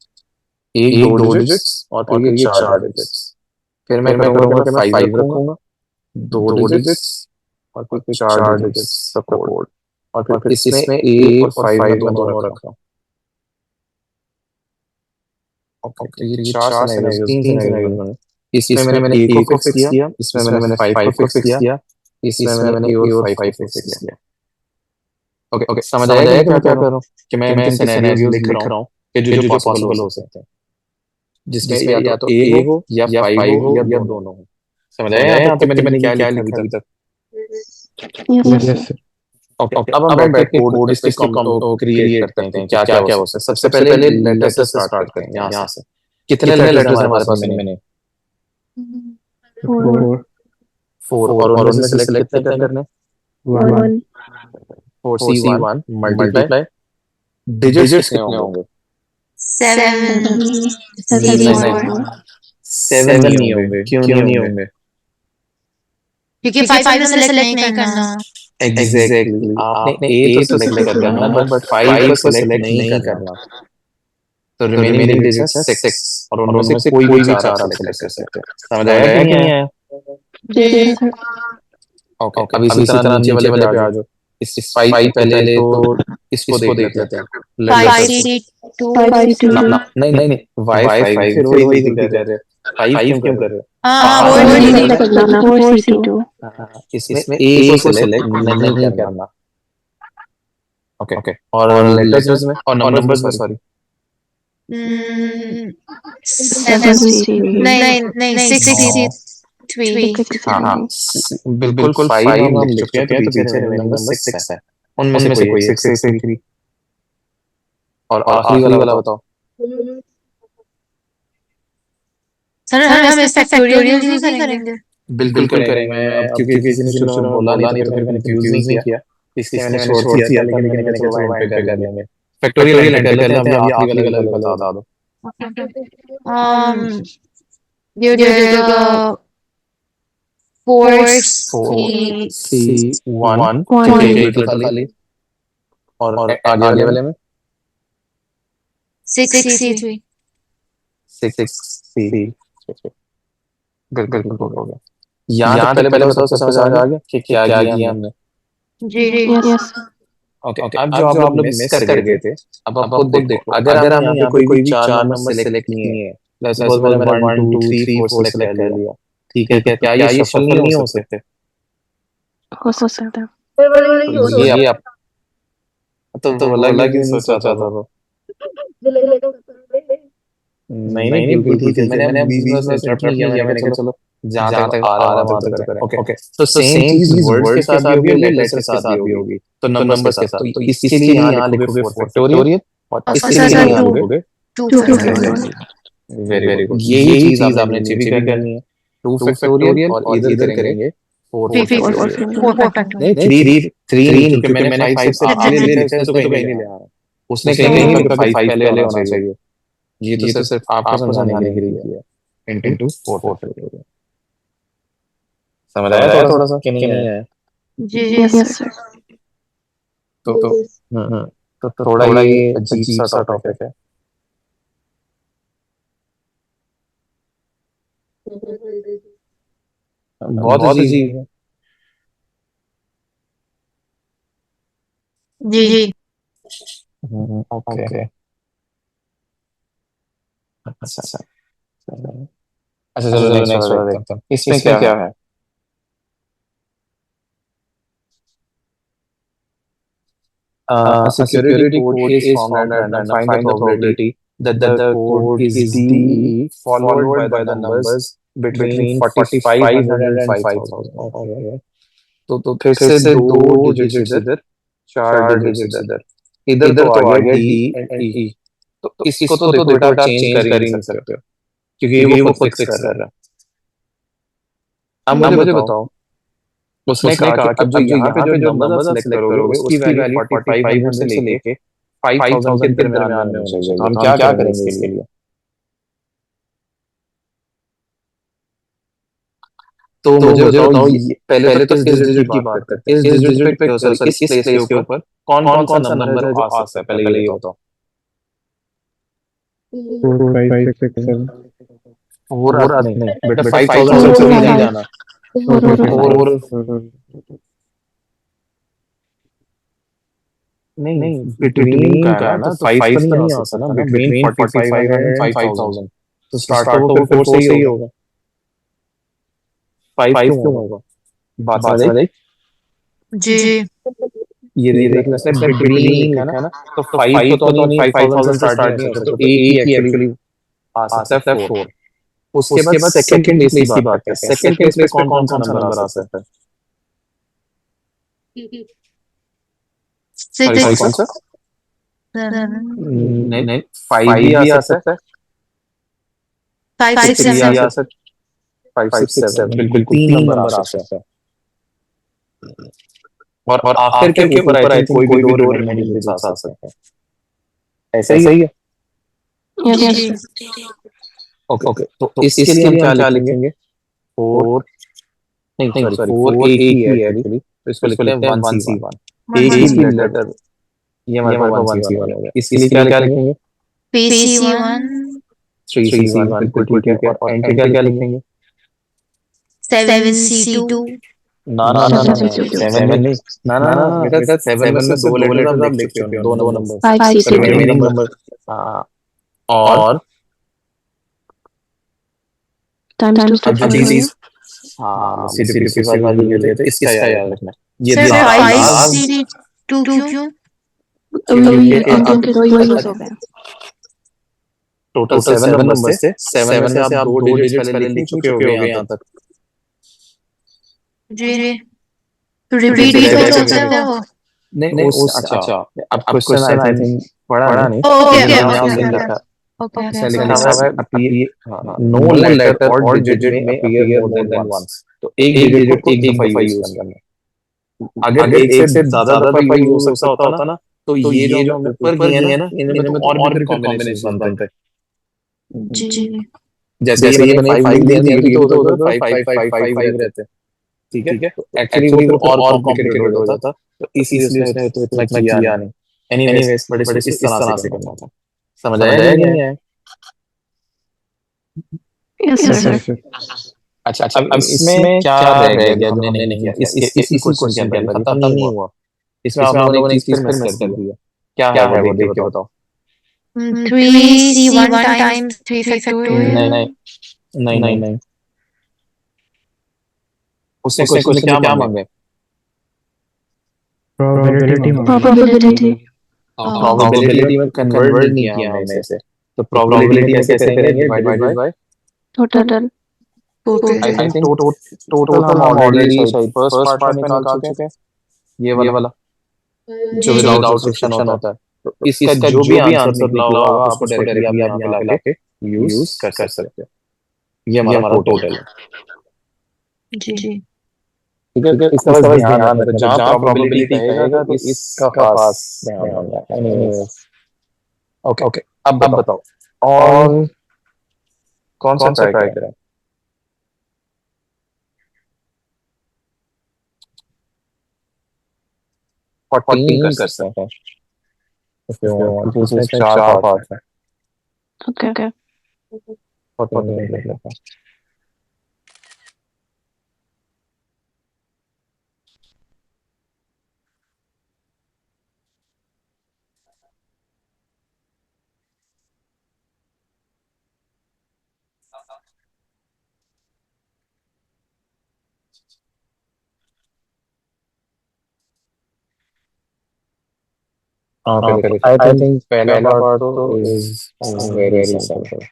एक दो डिजिट्स और फिर ये 4 डिजिट्स। फिर मैं करूँगा कि मैं 5 रखूंगा, 2 डिजिट्स और फिर 4 डिजिट्स का कोड, और फिर इसमें ए और 5 में दोनों रख रहा हूँ। ओके, तो ये 4 सिनेरियोस, 3 सिनेरियोस बने। इसमें मैंने ए को फिक्स किया, इसमें मैंने 5 को फिक्स किया, इसमें मैंने ए और 5 को फिक्स किया। ओके, समझ आया कि मैं क्या कर रहा हूँ? कि मैं इनके सिनेरियोस लिख रहा हूँ कि जो पॉसिबल हो सकते हैं, जिसमें या तो ए हो या 5 हो या दोनों हो। समझ आया यहाँ तक कि मैंने क्या लिखा अभी तक? Yes, Yes, sir. sir. Okay, अब हम बैठ के कोड इसके क्रिएट करते हैं कि क्या क्या हो सकता है। सबसे पहले लेटर से स्टार्ट करते हैं यहाँ से। कितने लेटर्स हमारे पास में? 4, 4, और उनमें से सिलेक्ट कितने करने? 1, 4C1 मल्टीप्लाई डिजिट्स कितने होंगे? 7 7, 7 नहीं होंगे। क्यों नहीं होंगे? क्योंकि 5 में सेलेक्ट नहीं करना। एग्जैक्टली, आपने ए तो सिलेक्ट करना है बट 5 को सिलेक्ट नहीं करना। तो रिमेनिंग डिजिट्स हैं 6, और उनमें से कोई भी 4 आप सिलेक्ट कर सकते हैं। समझ आया कि नहीं आया? yes, sir. ओके, अब इसी तरह नीचे वाले पे आ जाओ। इस 5 पहले तो इसको देख लेते हैं। 5C2 नहीं, Y5 फिर वही गलती कर रहे हो। 5 क्यों कर रहे हो? हाँ वो नहीं नहीं select करना 4C2. इसमें ए को सिलेक्ट नहीं करना। ओके, और लेटर्स में और नंबर्स में, सॉरी, 7C3. नहीं 6C3। हाँ, बिल्कुल 5 हम लिख चुके हैं, तो पीछे रिमेनिंग नंबर 6 है। उनमें से कोई एक 6 और आखिरी वाला बताओ। सर हम इस फैक्टोरियल यूज नहीं करेंगे। बिल्कुल करेंगे। मैं अब क्योंकि किसी ने शुरू में बोला नहीं तो फिर कंफ्यूज नहीं किया, इसलिए मैंने छोड़ दिया था, लेकिन मैंने कहा चलो एंड पे कर लेंगे। फैक्टोरियल एंड पे कर लेते हैं। अभी आखिरी वाला बता दो। You do the 4C1 4C1 1, एक लेटर खाली, और आगे वाले में 6C3। 6C, बिल्कुल हो गया। यहाँ तक पहले बताओ, समझ आ गया कि क्या किया हमने? जी yes, ओके, अब जो आप लोग मिस कर गए थे, अब आप खुद देखो। अगर हमें यहाँ पे कोई भी 4 नंबर सेलेक्ट नहीं है, जैसे मैंने 1 2 3 4 सेलेक्ट कर लिया, ठीक है, तो क्या ये शफल नहीं हो सकते? हो सकता है. तो ये आप तो बोला कि सोचा था वो। नहीं, बिल्कुल ठीक है। मैंने बीच में इंटरप्ट नहीं किया, मैंने कहा चलो जहाँ तक आ रहा है वहां तक करें। ओके, तो सेम चीज वर्ड के साथ भी होगी, लेटर्स के साथ भी होगी, तो नंबर्स के साथ। तो इसके लिए यहाँ लिखोगे 4 फैक्टोरियल, और इसके लिए यहाँ लिखोगे 2 फैक्टोरियल। Very good. यही चीज आपने नीचे भी करनी है, 2 फैक्टोरियल, और इधर करेंगे 4 फैक्टोरियल। नहीं, 3 नहीं, क्योंकि मैंने 5 से आगे ले लिखा है, तो कहीं नहीं ले आ रहा। उसने कहीं नहीं लिखा 5 पहले होना चाहिए। ये तो सिर्फ आपको समझाने के लिए किया है। Into 4 factorial. समझ आया थोड़ा सा कि नहीं आया? जी Yes, sir. तो थोड़ा ये अजीब सा टॉपिक है। बहुत अजीब है। जी ओके, अच्छा, अच्छा चलो नेक्स्ट वाला देखते हैं इसमें क्या है a security code is formed at random. Find the probability that the code is DE followed by the numbers between 4500 and 5000. Okay. तो फिर से दो डिजिट्स इधर चार डिजिट्स इधर इधर तो आ गया डी एंड ई तो इसको तो देखो बेटा आप चेंज कर ही नहीं सकते हो क्योंकि वो खुद फिक्स कर रहा है अब मुझे बताओ उसने कहा कि अब जो यहाँ पे जो नंबर आप सिलेक्ट करोगे उसकी वैल्यू 4500 से लेके 5000 के दरमियान में होनी चाहिए तो हम क्या करेंगे इसके लिए तो मुझे बताओ पहले तो इस डिजिट की बात करते हैं इस डिजिट पे सॉरी इस प्लेस के ऊपर कौन कौन सा नंबर है जो आ सकता है पहले ये बताओ 4 5 6 7 फोर नहीं बेटा 5000 से ऊपर नहीं जाना फोर नहीं बिटवीन का है ना तो 5 तो नहीं आ सकता ना बिटवीन 4500 एंड 5000 तो स्टार्ट तो वो फिर 4 से ही होगा 5 क्यों होगा बात समझ आई जी ये देख इसने बिटवीन लिखा है ना तो 5 तो नहीं 5000 से स्टार्ट नहीं हो सकता तो एक ही एक्चुअली आ सकता है 4 उसके बाद सेकंड प्लेस की बात करते हैं सेकंड प्लेस पे कौन कौन सा नंबर आ सकता है सॉरी कौन सा नहीं 5 भी आ सकता है 5 6 6 भी आ 7 सकता है 5 6 7 बिल्कुल तीन नंबर आ सकता है और आखिर के ऊपर आई थिंक कोई भी दो रिमेनिंग डिजिट्स आ सकते हैं ऐसा ही है जी ओके तो इसके लिए हम क्या लिखेंगे 4 नहीं सॉरी 4 एक ही है एक्चुअली तो इसको लिखते हैं 1C1 एक ही लेटर ये हमारे पास 1C1 हो गया इसके लिए क्या लिखेंगे PC1 3C1 बिल्कुल ठीक है और एंटर क्या लिखेंगे 7C2 ना ना ना ना 7 नहीं ना बेटा 7 में से दो लेटर आप लिख चुके हो दो नंबर 5C2 रिमेनिंग नंबर हाँ और times 2 अब चीज हाँ CDPC वाली ये थे इसका याद रखना ये सर लास्ट 5CD2 क्यों अंकों के दो यूज हो गए टोटल 7 नंबर से 7 में से आप दो डिजिट्स पहले लिख चुके हो गए यहाँ तक जी तो रिपीट भी तो होता है वो नहीं उस अच्छा अब क्वेश्चन आई थिंक पढ़ा नहीं ओके लेकिन यहाँ ओके पे लिखा ओके इसमें लिखा हुआ है नो लेटर और डिजिट में अपीयर मोर देन वंस तो एक डिजिट को एक दफा यूज करना है अगर एक से ज्यादा दफा यूज हो सकता होता ना तो ये जो हमने ऊपर किए हैं ना इनमें तो और भी फिर कॉम्बिनेशन बनते जी जैसे ये मैंने 5 दिए हैं तो ये भी तो हो सकता है 5 5 5 5 रहते हैं ठीक है तो एक्चुअली वो फिर और कॉम्प्लिकेटेड हो जाता तो इसलिए उसने तो इतना किया नहीं एनीवेज बट इसको इस तरह से करना था समझ आया कि नहीं आया यस यस सर सर अच्छा अब इसमें क्या रह गया जो हमने नहीं किया इसके इसी क्वेश्चन के अंदर खत्म नहीं हुआ इसमें आप लोगों ने एक चीज फिर मिस कर दिया क्या है वो देख के बताओ 3C1 times 3 factorial नहीं उसने क्वेश्चन में क्या मांगे प्रोबेबिलिटी probability प्रोबेबिलिटी में कन्वर्ट नहीं किया हमने इसे तो प्रोबेबिलिटी ऐसे करेंगे divided by total I think total हम ऑलरेडी शायद फर्स्ट पार्ट में निकाल चुके हैं ये वाला जो विदाउट सब्सक्रिप्शन होता है तो इसका जो भी आंसर निकला होगा आप उसको डायरेक्टली आप यहाँ पे लाके यूज कर सकते हो ये हमारा टोटल है जी ठीक है इसका बस ध्यान रखना तो जहाँ प्रोबेबिलिटी कहेगा तो इसका पास ध्यान रखना एनीवेज ओके अब बताओ और कौन सा ट्राई करें 14 कर सकते हैं if you want तो इसमें 4 पार्ट है okay 14 लिख लेते हैं ओके देखो आई थिंक पहला पार्ट तो इज वेरी सिंपल।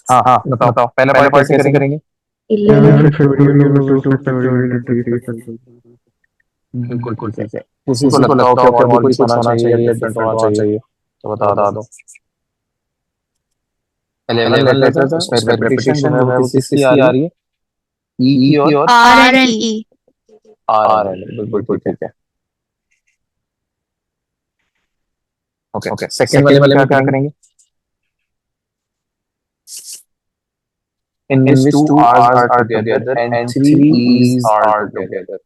हाँ हाँ बताओ पहला पार्ट कैसे करेंगे? 11 factorial over 2 factorial into 3 factorial. बिल्कुल ठीक है। किसी को लगता हो कि और भी कुछ होना चाहिए या डिफरेंट होना चाहिए तो बता दो। 11 लेटर्स है, उसमें रेपिटेशन जो है वो किसकी आ रही है? ई की और R and E. R N. बिल्कुल ठीक है। ओके सेकंड वाले में क्या करेंगे? in which two R's are together and three E's are together.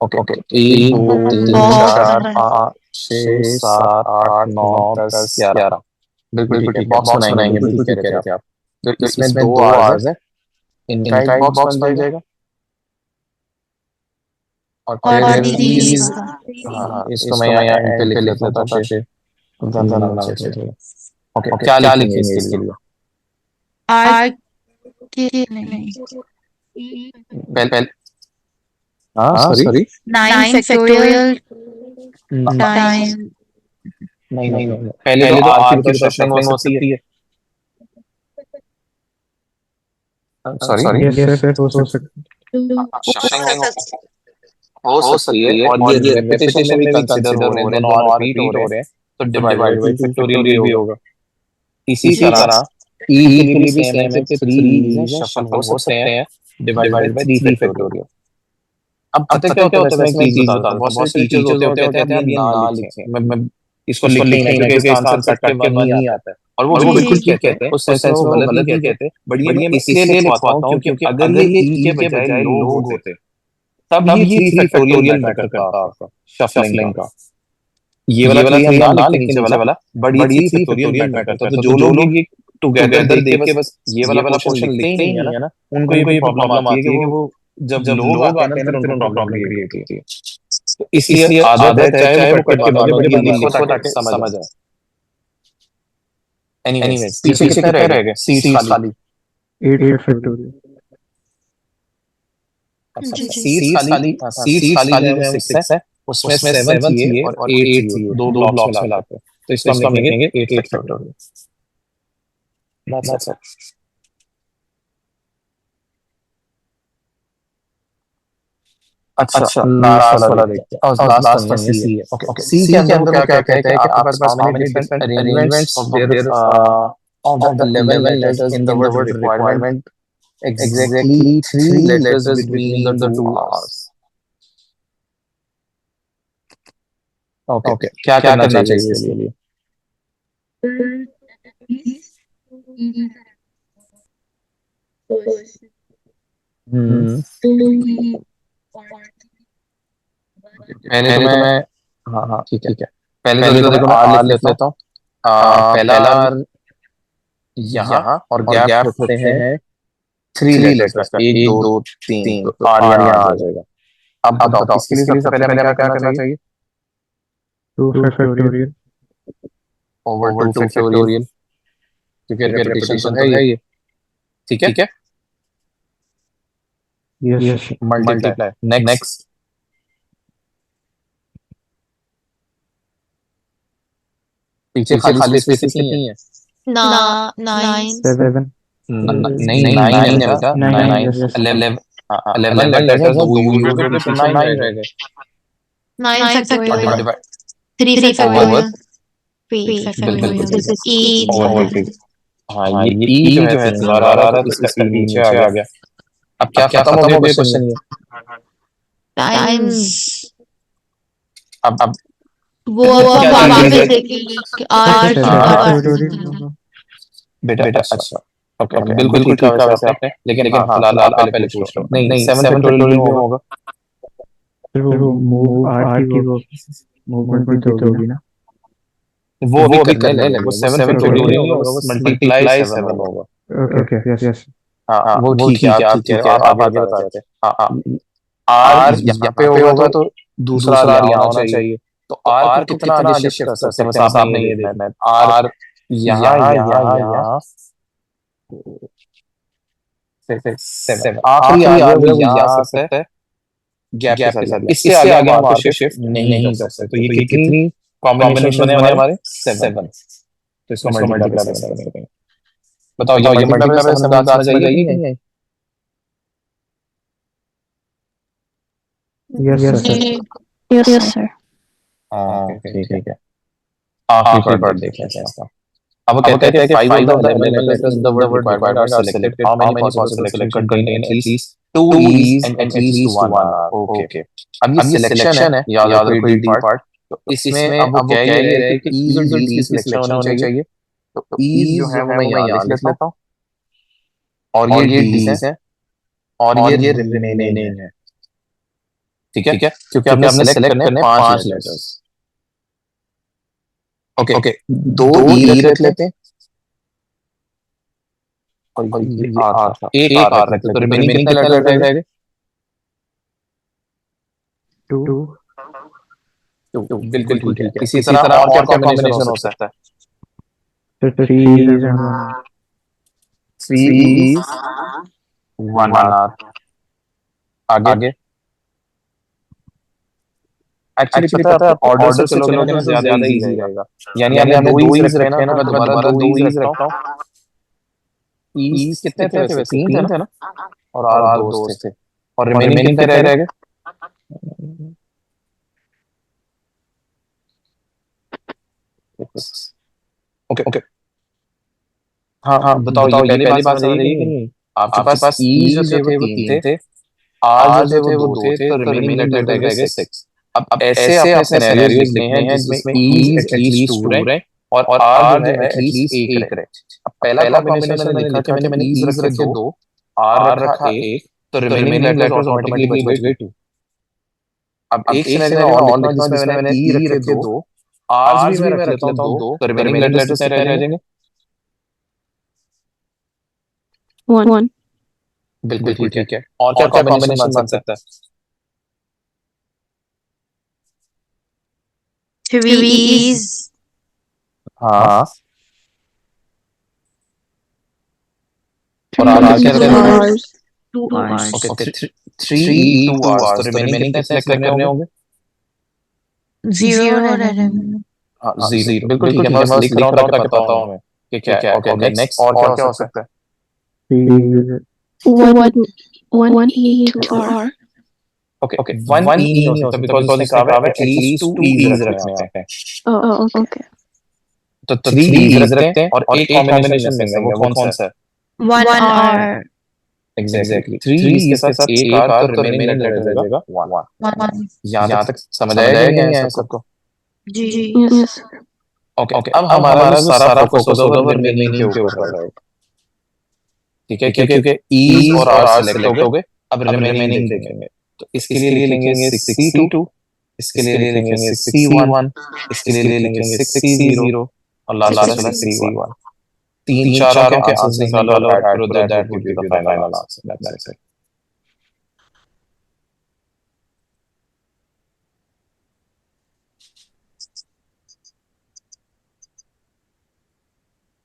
Okay. 1 2 3 4 5 6 7 8 9 10 11। बिल्कुल ठीक है। बॉक्स बनाएंगे, बिल्कुल ठीक कह रहे थे आप। तो इसमें दो R's है, इनका एक बॉक्स बन जाएगा और और फिर E's E's। का. हाँ इसको मैं यहाँ एंड पे लिख लेता हूँ ताकि ज़्यादा ना चले। ओके क्या लिखेंगे इसके लिए? R के नहीं. पहले हाँ सॉरी 9 factorial time. नहीं पहले तो आर की तो शफलिंग हो सकती है। सॉरी Yes, sir, हो सकता शफलिंग हो सकती है और ये रेपिटेशन में भी कंसीडर हो रहे हैं, दोनों और रिपीट हो रहे हैं तो डिवाइड बाय 2 फैक्टोरियल भी होगा। इसी तरह ई के लिए भी सेम है कि 3 शफल हो सकते हैं डिवाइड बाय 3 फैक्टोरियल। अब पता क्या होता है, मैं इसमें एक चीज बताता हूँ। बहुत सारे टीचर्स होते हैं कहते हैं आप ये ना लिखें, मैं इसको लिख ही ना क्योंकि इसका आंसर कट के 1 ही आता है और वो बिल्कुल ठीक कहते हैं, उस सेंस में वो गलत नहीं कहते। बट ये मैं इसलिए लिखवाता हूँ क्योंकि अगर ये ई के बजाय लोग होते तब ये 3 फैक्टोरियल मैटर करता आपका शफलिंग का। ये वाला 3 हम ना लिखते नीचे वाला, बट ये 3 फैक्टोरियल मैटर करता है। तो जो लोग ये टुगेदर देख के बस ये वाला पोर्शन लिखते ही नहीं है ना, उनको ये प्रॉब्लम आती है कि वो जब लोग आते हैं ना फिर उनको प्रॉब्लम क्रिएट होती है। तो इसलिए आदत है चाहे वो कट के बनोगे बट लिखो ताकि समझ आए। एनीवे पीछे कितने रह गए? सीट्स खाली। 8 factorial. सीट्स खाली जो है 6 है, उसमें 7 चाहिए और 8 चाहिए, दो ब्लॉक्स में लाते हैं। तो इसको हम लिखेंगे 8 फैक्टोरियल। That's it. अच्छा लास्ट वाला देखते हैं। लास्ट वन सी है। ओके सी के अंदर वो क्या कहता है कि आपके पास how many different arrangements of there of the 11 letters in the word requirement exactly 3 letters between the two R's. Okay क्या करना चाहिए इसके लिए? पहले तो मैं हाँ ठीक है पहले तो मैं आर लिख लेता हूँ। पहला आर यहाँ और गैप रखते हैं 3 लेटर्स का, 1 2 3, तो आर यहाँ आ जाएगा। अब बताओ इसके लिए सबसे पहले हमें क्या करना चाहिए? 2 factorial. ओवर 2 फैक्टोरियल क्योंकि रेपिटेशन तो है ये। ठीक है Yes. मल्टीप्लाई नेक्स्ट पीछे खाली स्पेस कितनी है? 9. 7. नहीं 9 है बेटा, 9 11 लेटर्स है, 2 यूज हो गए तो 9 रह गए। 9 factorial. 3 over factorial. 3 factorial. This is E. Over हाँ ये ई जो है 3 बार आ रहा था तो इसका ई नीचे आ गया। अब क्या खत्म हो गया क्वेश्चन ये? Times. अब वो अब वापस देखेंगे कि R 7 factorial. बेटा अच्छा ओके बिल्कुल ठीक कहा वैसे आपने, लेकिन हाँ फिलहाल आप पहले पूछ लो। नहीं 7 फैक्टोरियल क्यों होगा? फिर वो मूव आर की वो मूवमेंट भी तो होगी ना. वो अभी करने लगे, वो 7 फैक्टोरियल नहीं होगा, वो मल्टीप्लाई 7 होगा। Okay. Yes. हाँ वो ठीक है, आप ठीक है, आप आगे बता रहे थे। हाँ आर यहाँ पे होगा तो दूसरा आर यहाँ होना चाहिए। तो आर को कितना आगे शिफ्ट कर सकते हैं, बस आपने ये देखना है। आर यहाँ यहाँ यहाँ 7, आखिरी आगे वो यहाँ आ सकता है गैप के साथ, इससे आगे हम वहां पे शिफ्ट नहीं कर सकते। तो ये कितनी कॉम्बिनेशन बने हमारे 7, तो इसको मल्टीप्लाई करेंगे। बताओ ये मल्टीप्लाई समझ आएगी कि नहीं? Yes, sir. Yes, sir. हाँ ठीक है। आखिरी पार्ट देख लेते हैं इसका। अब वो कहते हैं कि 5 of the eliminate letters in the word requirement are selected. How many possible selection contain at least 2 E's and at least 1 R? Okay. अब ये सिलेक्शन है, याद रखो डी पार्ट। तो इसमें अब वो कह ये रहे हैं कि E's और D's की सिलेक्शन होनी चाहिए। तो E's जो है वो मैं यहाँ लिख लेता हूँ, और ये D's है, और ये रिमेनिंग है। ठीक है, क्योंकि आपने सेलेक्ट करने 5 लेटर्स। ओके, 2 ई रख लेते हैं, और ये आर था, एक आर रख लेते हैं, तो रिमेनिंग कितने लेटर रह जाएंगे? 2. बिल्कुल ठीक है। इसी तरह और क्या कॉम्बिनेशन हो सकता है? So 3 E's and 1 R. 3 E's 1 R। आगे एक्चुअली पता है, ऑर्डर से चलोगे ना ज्यादा इजी रहेगा। यानी हमने 2 E's रखे ना, मैं दोबारा 2 E's रखता हूँ। E's कितने थे वैसे? 3 थे ना, और R 2 थे, और रिमेनिंग कितने रह गए? ओके। हाँ बताओ, ये पहली बात समझ आएगी कि नहीं? आपके पास E's जो थे वो 3 थे, R जो थे वो 2 थे, तो रिमेनिंग लेटर रह गए 6। अब ऐसे आपने सिनेरियोस लिखने हैं जिसमें E's एटलीस्ट 2 रहे और R जो है एटलीस्ट 1 रहे। अब पहला कॉम्बिनेशन मैंने लिखा कि मैंने E's रखे 2, R रखा 1, तो रिमेनिंग लेटर्स ऑटोमेटिकली बच गए 2। अब एक सिनेरियो और लिखना जिसमें मैंने E रखे 2, R's भी मैं रख लेता हूँ 2, तो रिमेनिंग लेटर्स कितने रह जाएंगे? 1. बिल्कुल ठीक है। और क्या कॉम्बिनेशन बन सकता है? 3 E's. हाँ, और 3 आगे क्या रहेगा? R's. 2 R's. Okay, 3 E 2 R's, तो रिमेनिंग कितने सेलेक्ट करने होंगे? 0 रहे। हाँ, 0। बिल्कुल ठीक है, मैं बस लिख रहा हूँ ताकि पता हो हमें कि क्या है। ओके, नेक्स्ट और क्या हो सकता है? 3 E's. 1 E 2 R. Okay, 1 E नहीं हो सकता बिकॉज़ उसने कहा है एटलीस्ट 2 E's रखने हैं। Oh, okay. तो 3 E's रखते हैं और एक कॉम्बिनेशन देंगे, वो कौन सा है? 1 R. एग्जैक्टली 3 E's के साथ एक R, तो रिमेनिंग लेटर हो जाएगा 1। 1. यहाँ तक समझ आएगा कि नहीं आया सबको? जी। Yes. ओके, अब हमारा जो सारा फोकस होगा वो रिमेनिंग के ऊपर रहेगा। ठीक है, क्योंकि E's और R सेलेक्ट हो गए, अब रिमेनिंग देखेंगे। तो इसके लिए लिखेंगे 6C2, इसके लिए लिखेंगे 6C1, इसके लिए लिखेंगे 6C0, और लास्ट में 6C1। तीन चारों के आंसर निकालो और ऐड करो, that would be the final answer. That's it.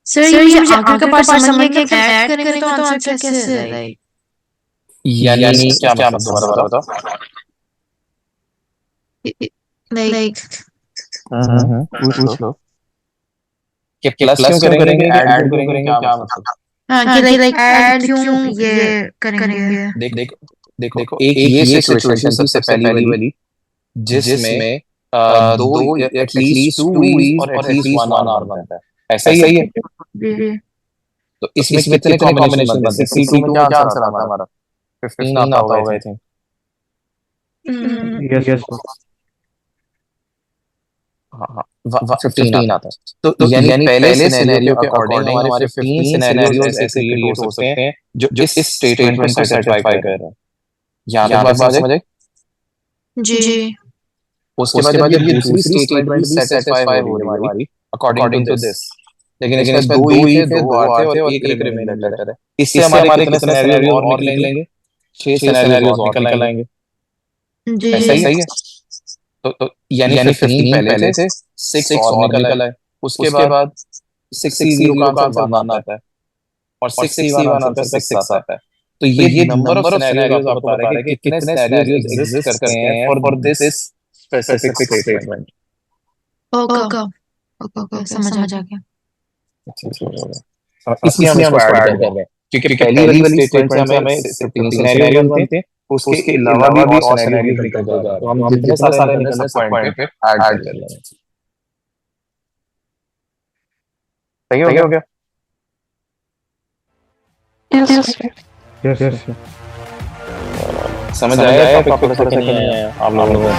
Sir ये मुझे आगे का पार्ट समझ में कि ऐड करेंगे तो आंसर कैसे लाइक यानी क्या मतलब? दोबारा बताओ। लाइक पूछ लो कि प्लस क्यों करेंगे, ऐड क्यों करेंगे, क्या मतलब? हाँ कि लाइक ऐड क्यों ये करेंगे? देखो एक ये सिचुएशन थी सबसे पहली वाली, जिसमें दो एटलीस्ट 2 E's और एटलीस्ट 1 R बनता है। ऐसा ही है। तो इसमें कितने कॉम्बिनेशन बनते हैं? 6C2 में क्या आंसर आता है हमारा? 15 आता होगा आई थिंक। Yes. हाँ, 15 आता है। तो यानी पहले सिनेरियो के अकॉर्डिंग हमारे 15 सिनेरियोस ऐसे क्रिएट हो सकते हैं जो इस स्टेटमेंट को सेटिस्फाई कर रहे हैं। यहाँ तक बात समझ आई? जी। उसके बाद जब ये दूसरी स्टेटमेंट भी सेटिस्फाई हो रही है हमारी अकॉर्डिंग टू दिस, लेकिन इसमें 2 E थे, 2 R थे और एक रिमेनिंग लेटर है। इससे हमारे कितने सिनेरियो और निकलेंगे? 6 सिनेरियोस और निकल आएंगे। जी। ऐसा ही है। तो यानी 15 पहले थे, 6 और निकला है, उसके बाद 6C0 का आंसर 1 आता है और 6C1 आंसर 6 आता है। तो ये नंबर ऑफ सिनेरियोज आपको बता रहा है कि कितने सिनेरियोज एग्जिस्ट करते हैं for this specific statement. Okay समझ आ गया। इसलिए हम इसको ऐड कर रहे हैं क्योंकि पहली वाली स्टेटमेंट से हमें 3 सिनेरियोज बनते हैं, उसके अलावा भी और सिनेरियोज निकल जा रहे हैं, तो हम जितने सारे निकलने सब पॉइंट पे ऐड कर लेंगे। सही हो गया? यस समझ आया टॉपिक थोड़ा सा कि नहीं आया आप लोगों को?